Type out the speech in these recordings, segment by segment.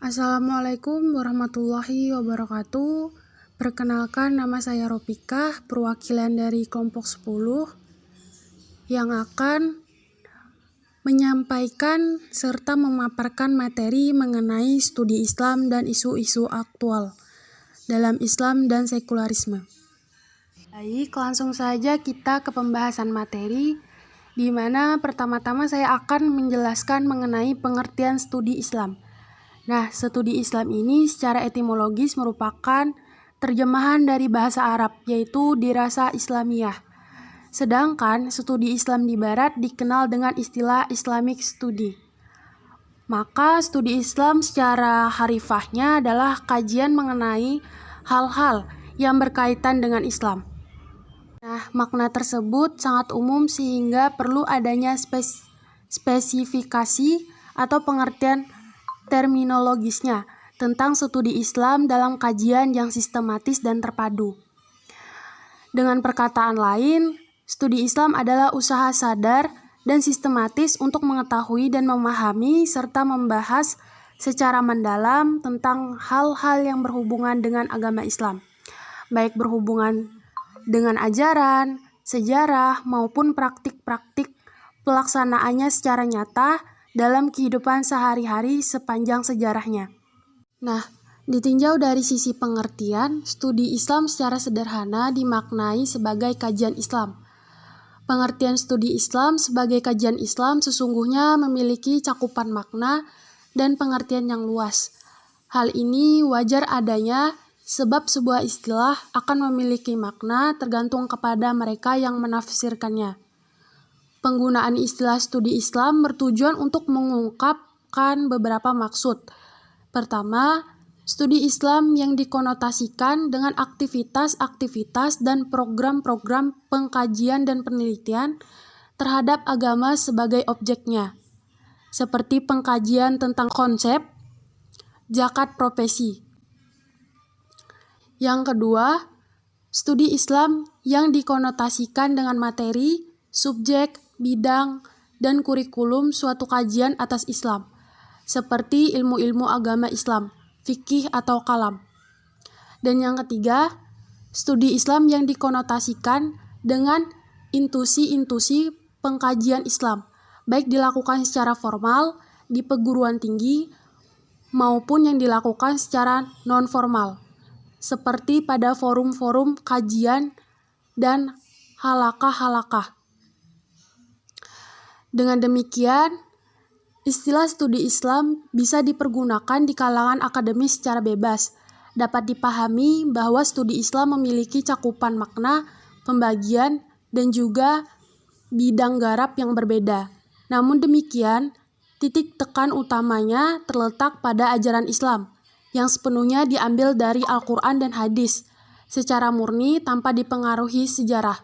Assalamualaikum warahmatullahi wabarakatuh. Perkenalkan, nama saya Ropika, perwakilan dari kelompok 10 yang akan menyampaikan serta memaparkan materi mengenai studi Islam dan isu-isu aktual dalam Islam dan sekularisme. Baik, langsung saja kita ke pembahasan materi, di mana pertama-tama saya akan menjelaskan mengenai pengertian studi Islam. Nah, studi Islam ini secara etimologis merupakan terjemahan dari bahasa Arab, yaitu dirasa Islamiyah. Sedangkan studi Islam di Barat dikenal dengan istilah Islamic Study. Maka studi Islam secara harfiahnya adalah kajian mengenai hal-hal yang berkaitan dengan Islam. Nah, makna tersebut sangat umum sehingga perlu adanya spesifikasi atau pengertian terminologisnya tentang studi Islam dalam kajian yang sistematis dan terpadu. Dengan perkataan lain, studi Islam adalah usaha sadar dan sistematis untuk mengetahui dan memahami serta membahas secara mendalam tentang hal-hal yang berhubungan dengan agama Islam, baik berhubungan dengan ajaran, sejarah, maupun praktik-praktik pelaksanaannya secara nyata dalam kehidupan sehari-hari sepanjang sejarahnya. Nah, ditinjau dari sisi pengertian, studi Islam secara sederhana dimaknai sebagai kajian Islam. Pengertian studi Islam sebagai kajian Islam sesungguhnya memiliki cakupan makna dan pengertian yang luas. Hal ini wajar adanya sebab sebuah istilah akan memiliki makna tergantung kepada mereka yang menafsirkannya. Penggunaan istilah studi Islam bertujuan untuk mengungkapkan beberapa maksud. Pertama, studi Islam yang dikonotasikan dengan aktivitas-aktivitas dan program-program pengkajian dan penelitian terhadap agama sebagai objeknya, seperti pengkajian tentang konsep zakat profesi. Yang kedua, studi Islam yang dikonotasikan dengan materi, subjek, bidang, dan kurikulum suatu kajian atas Islam, seperti ilmu-ilmu agama Islam, fikih atau kalam. Dan yang ketiga, studi Islam yang dikonotasikan dengan intusi-intusi pengkajian Islam, baik dilakukan secara formal di perguruan tinggi maupun yang dilakukan secara non-formal, seperti pada forum-forum kajian dan halakah-halakah. Dengan demikian, istilah studi Islam bisa dipergunakan di kalangan akademis secara bebas. Dapat dipahami bahwa studi Islam memiliki cakupan makna, pembagian, dan juga bidang garap yang berbeda. Namun demikian, titik tekan utamanya terletak pada ajaran Islam, yang sepenuhnya diambil dari Al-Quran dan hadis, secara murni tanpa dipengaruhi sejarah,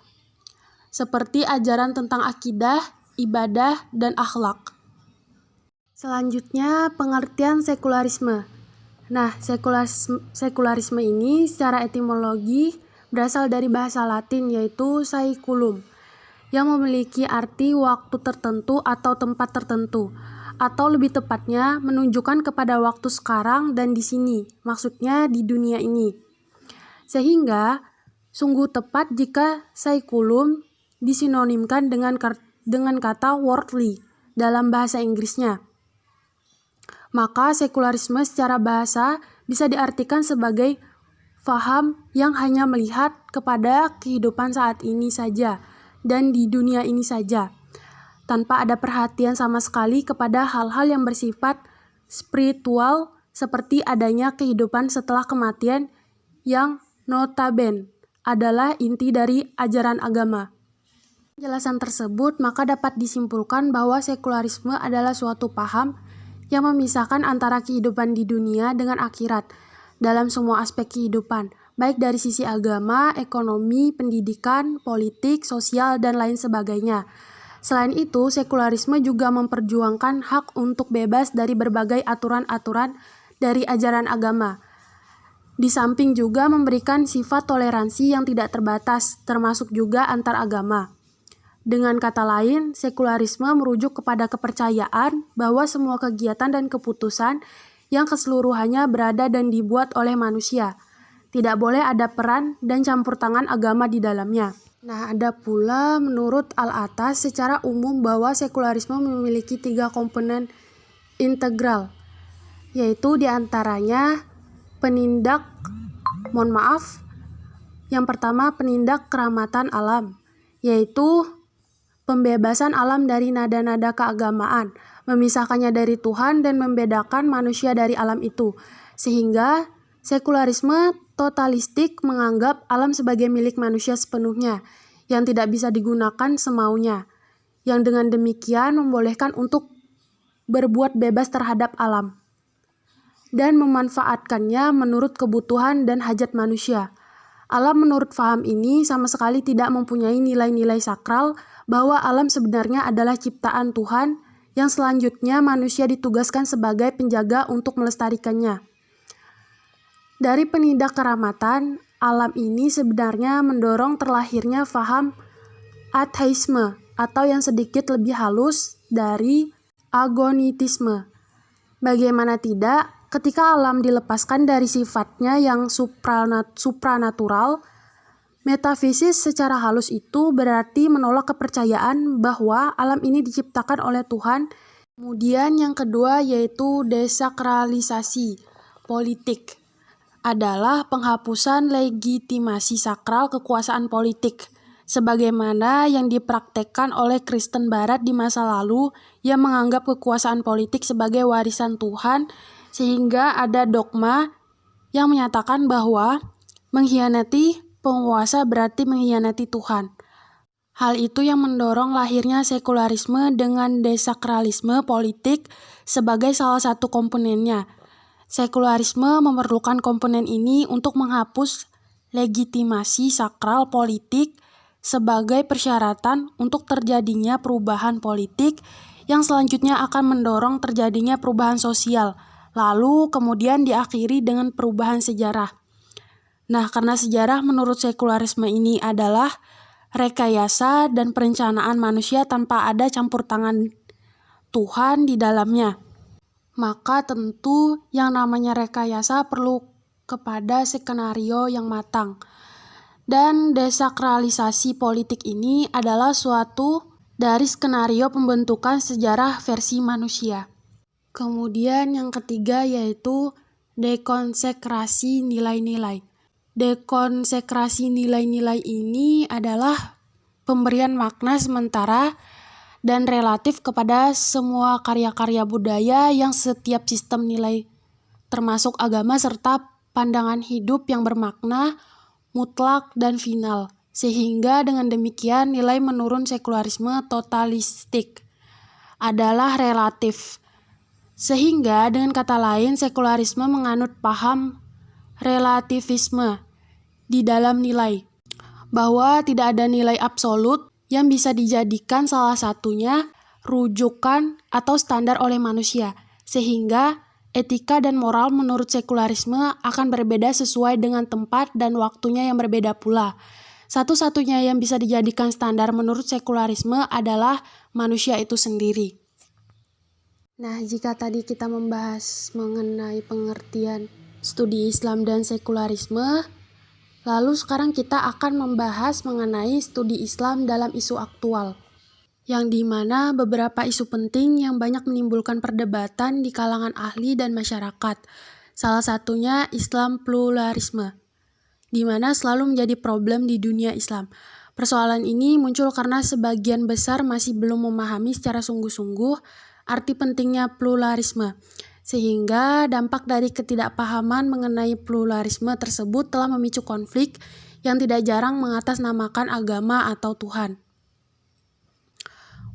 seperti ajaran tentang akidah, ibadah, dan akhlak. Selanjutnya, pengertian sekularisme. Nah, sekularisme ini secara etimologi berasal dari bahasa Latin yaitu saeculum, yang memiliki arti waktu tertentu atau tempat tertentu, atau lebih tepatnya menunjukkan kepada waktu sekarang dan di sini, maksudnya di dunia ini. Sehingga sungguh tepat jika saeculum disinonimkan dengan kata worldly dalam bahasa Inggrisnya. Maka sekularisme secara bahasa bisa diartikan sebagai faham yang hanya melihat kepada kehidupan saat ini saja dan di dunia ini saja, tanpa ada perhatian sama sekali kepada hal-hal yang bersifat spiritual seperti adanya kehidupan setelah kematian yang notabene adalah inti dari ajaran agama. Penjelasan tersebut maka dapat disimpulkan bahwa sekularisme adalah suatu paham yang memisahkan antara kehidupan di dunia dengan akhirat dalam semua aspek kehidupan, baik dari sisi agama, ekonomi, pendidikan, politik, sosial, dan lain sebagainya. Selain itu, sekularisme juga memperjuangkan hak untuk bebas dari berbagai aturan-aturan dari ajaran agama. Di samping juga memberikan sifat toleransi yang tidak terbatas, termasuk juga antar agama. Dengan kata lain, sekularisme merujuk kepada kepercayaan bahwa semua kegiatan dan keputusan yang keseluruhannya berada dan dibuat oleh manusia. Tidak boleh ada peran dan campur tangan agama di dalamnya. Nah, ada pula menurut Al-Atas secara umum bahwa sekularisme memiliki 3 komponen integral, yaitu diantaranya yang pertama penindak keramatan alam, yaitu pembebasan alam dari nada-nada keagamaan, memisahkannya dari Tuhan dan membedakan manusia dari alam itu, sehingga sekularisme totalistik menganggap alam sebagai milik manusia sepenuhnya, yang tidak bisa digunakan semaunya, yang dengan demikian membolehkan untuk berbuat bebas terhadap alam, dan memanfaatkannya menurut kebutuhan dan hajat manusia. Alam menurut faham ini sama sekali tidak mempunyai nilai-nilai sakral bahwa alam sebenarnya adalah ciptaan Tuhan yang selanjutnya manusia ditugaskan sebagai penjaga untuk melestarikannya. Dari penindak keramatan, alam ini sebenarnya mendorong terlahirnya faham atheisme atau yang sedikit lebih halus dari agonitisme. Bagaimana tidak, ketika alam dilepaskan dari sifatnya yang supranatural, metafisis secara halus itu berarti menolak kepercayaan bahwa alam ini diciptakan oleh Tuhan. Kemudian yang kedua yaitu desakralisasi politik, adalah penghapusan legitimasi sakral kekuasaan politik, sebagaimana yang dipraktekkan oleh Kristen Barat di masa lalu yang menganggap kekuasaan politik sebagai warisan Tuhan, sehingga ada dogma yang menyatakan bahwa mengkhianati penguasa berarti mengkhianati Tuhan. Hal itu yang mendorong lahirnya sekularisme dengan desakralisme politik sebagai salah satu komponennya. Sekularisme memerlukan komponen ini untuk menghapus legitimasi sakral politik sebagai persyaratan untuk terjadinya perubahan politik yang selanjutnya akan mendorong terjadinya perubahan sosial, lalu kemudian diakhiri dengan perubahan sejarah. Nah, karena sejarah menurut sekularisme ini adalah rekayasa dan perencanaan manusia tanpa ada campur tangan Tuhan di dalamnya, maka tentu yang namanya rekayasa perlu kepada skenario yang matang. Dan desakralisasi politik ini adalah suatu dari skenario pembentukan sejarah versi manusia. Kemudian yang ketiga yaitu dekonsekrasi nilai-nilai. Dekonsekrasi nilai-nilai ini adalah pemberian makna sementara dan relatif kepada semua karya-karya budaya yang setiap sistem nilai termasuk agama serta pandangan hidup yang bermakna, mutlak, dan final. Sehingga dengan demikian nilai menurun sekularisme totalistik adalah relatif. Sehingga dengan kata lain sekularisme menganut paham relativisme di dalam nilai, bahwa tidak ada nilai absolut yang bisa dijadikan salah satunya rujukan atau standar oleh manusia, sehingga etika dan moral menurut sekularisme akan berbeda sesuai dengan tempat dan waktunya yang berbeda pula. Satu-satunya yang bisa dijadikan standar menurut sekularisme adalah manusia itu sendiri. Nah, jika tadi kita membahas mengenai pengertian studi Islam dan sekularisme, lalu sekarang kita akan membahas mengenai studi Islam dalam isu aktual, yang dimana beberapa isu penting yang banyak menimbulkan perdebatan di kalangan ahli dan masyarakat. Salah satunya Islam pluralisme, di mana selalu menjadi problem di dunia Islam. Persoalan ini muncul karena sebagian besar masih belum memahami secara sungguh-sungguh arti pentingnya pluralisme, sehingga dampak dari ketidakpahaman mengenai pluralisme tersebut telah memicu konflik yang tidak jarang mengatasnamakan agama atau Tuhan.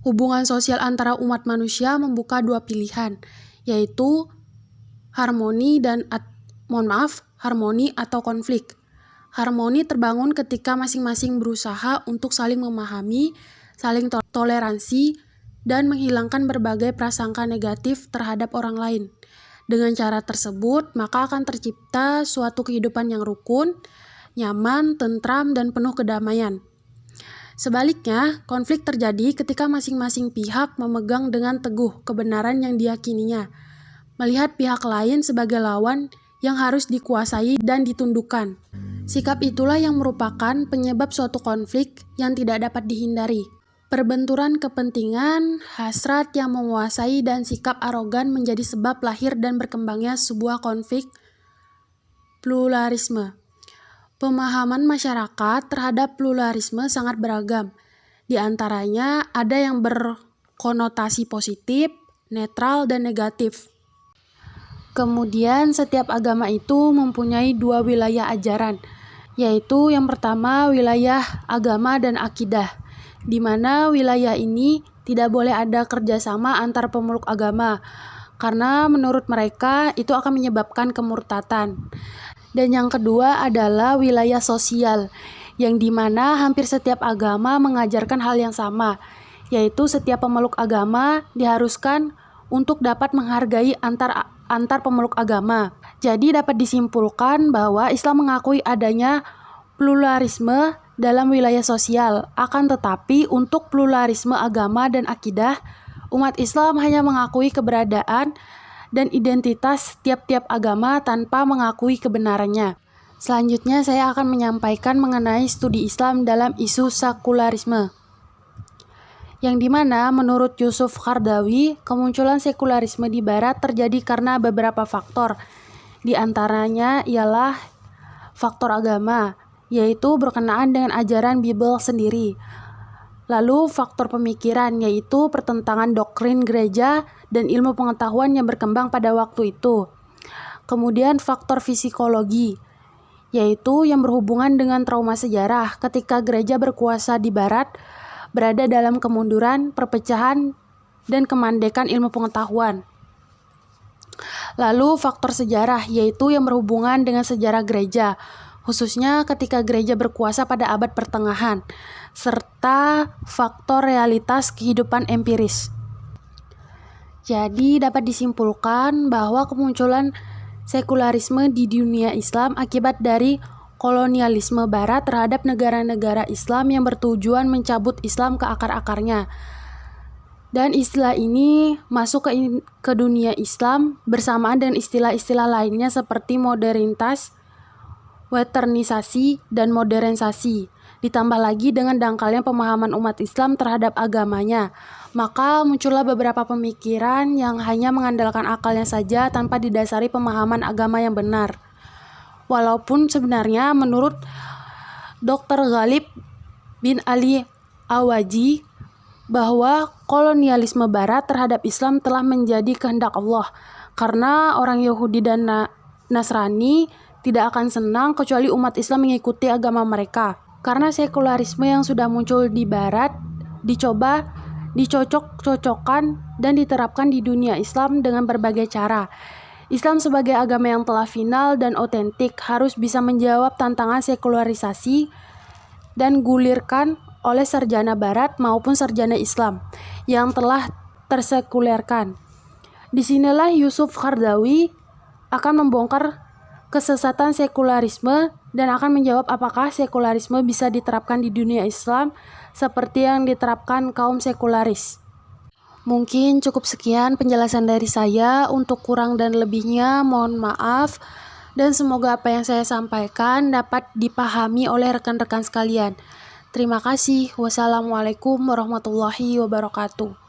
Hubungan sosial antara umat manusia membuka dua pilihan, yaitu harmoni atau konflik. Harmoni terbangun ketika masing-masing berusaha untuk saling memahami, saling toleransi, dan menghilangkan berbagai prasangka negatif terhadap orang lain. Dengan cara tersebut, maka akan tercipta suatu kehidupan yang rukun, nyaman, tentram, dan penuh kedamaian. Sebaliknya, konflik terjadi ketika masing-masing pihak memegang dengan teguh kebenaran yang diyakininya. melihat pihak lain sebagai lawan yang harus dikuasai dan ditundukkan. Sikap itulah yang merupakan penyebab suatu konflik yang tidak dapat dihindari. Perbenturan kepentingan, hasrat yang menguasai, dan sikap arogan menjadi sebab lahir dan berkembangnya sebuah konflik pluralisme. Pemahaman masyarakat terhadap pluralisme sangat beragam. Di antaranya ada yang berkonotasi positif, netral, dan negatif. Kemudian setiap agama itu mempunyai dua wilayah ajaran, yaitu yang pertama wilayah agama dan akidah, di mana wilayah ini tidak boleh ada kerjasama antar pemeluk agama, karena menurut mereka itu akan menyebabkan kemurtatan. Dan yang kedua adalah wilayah sosial, yang dimana hampir setiap agama mengajarkan hal yang sama, yaitu setiap pemeluk agama diharuskan untuk dapat menghargai antar pemeluk agama. Jadi dapat disimpulkan bahwa Islam mengakui adanya pluralisme dalam wilayah sosial, akan tetapi untuk pluralisme agama dan akidah, umat Islam hanya mengakui keberadaan dan identitas tiap-tiap agama tanpa mengakui kebenarannya. Selanjutnya saya akan menyampaikan mengenai studi Islam dalam isu sekularisme, yang dimana menurut Yusuf Qaradawi, kemunculan sekularisme di Barat terjadi karena beberapa faktor. Di antaranya ialah faktor agama, yaitu berkenaan dengan ajaran Bible sendiri. Lalu faktor pemikiran, yaitu pertentangan doktrin gereja dan ilmu pengetahuan yang berkembang pada waktu itu. Kemudian faktor psikologi, yaitu yang berhubungan dengan trauma sejarah ketika gereja berkuasa di Barat, berada dalam kemunduran, perpecahan, dan kemandekan ilmu pengetahuan. Lalu faktor sejarah, yaitu yang berhubungan dengan sejarah gereja, khususnya ketika gereja berkuasa pada abad pertengahan, serta faktor realitas kehidupan empiris. Jadi dapat disimpulkan bahwa kemunculan sekularisme di dunia Islam akibat dari kolonialisme Barat terhadap negara-negara Islam yang bertujuan mencabut Islam ke akar-akarnya. Dan istilah ini masuk ke dunia Islam bersamaan dengan istilah-istilah lainnya seperti modernitas, westernisasi, dan modernisasi. Ditambah lagi dengan dangkalnya pemahaman umat Islam terhadap agamanya, maka muncullah beberapa pemikiran yang hanya mengandalkan akalnya saja tanpa didasari pemahaman agama yang benar. Walaupun sebenarnya menurut Dr. Ghalib bin Ali Awaji bahwa kolonialisme Barat terhadap Islam telah menjadi kehendak Allah, karena orang Yahudi dan Nasrani tidak akan senang kecuali umat Islam mengikuti agama mereka. Karena sekularisme yang sudah muncul di Barat dicoba dicocok-cocokkan dan diterapkan di dunia Islam dengan berbagai cara. Islam sebagai agama yang telah final dan otentik harus bisa menjawab tantangan sekularisasi dan gulirkan oleh sarjana Barat maupun sarjana Islam yang telah tersekulerkan. Disinilah Yusuf Qaradawi akan membongkar kesesatan sekularisme dan akan menjawab apakah sekularisme bisa diterapkan di dunia Islam seperti yang diterapkan kaum sekularis. Mungkin cukup sekian penjelasan dari saya. Untuk kurang dan lebihnya mohon maaf, dan semoga apa yang saya sampaikan dapat dipahami oleh rekan-rekan sekalian. Terima kasih. Wassalamualaikum warahmatullahi wabarakatuh.